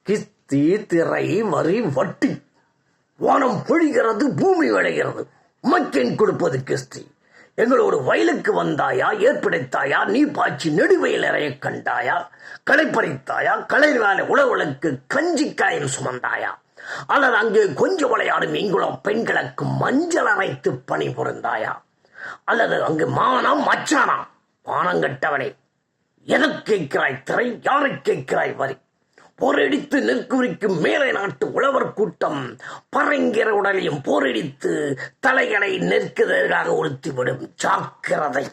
கிஸ்தி, திரை, வரி, வட்டி. வானம் பொழிகிறது, பூமி விளைகிறது, உமக்கேன் கொடுப்பது கிஸ்தி. எங்களோடு வயலுக்கு வந்தாயா, ஏற்படுத்தாயா, நீ பாய்ச்சி நெடுவயல் இறைய கண்டாயா, களை பறித்தாயா, களை வேலை உழவர்களுக்கு கஞ்சிக்காயில் சுமந்தாயா, அல்லது அங்கே கொஞ்சம் விளையாடும் இங்குளம் பெண்களுக்கு மஞ்சள் அரைத்து பணி புரிந்தாயா, அல்லது அங்கு மானம் மச்சானா? மானங்கட்டவனே, எதற்கு கேட்கிறாய் திரை, யாரை கேட்கிறாய் வரி? போரடித்து நெற்குறிக்கும் மேலை நாட்டு உழவர் கூட்டம் பரங்கிற உடலையும் போரடித்து தலைகளை நெற்குதலாக உறுத்திவிடும். ஜாக்கிரதை.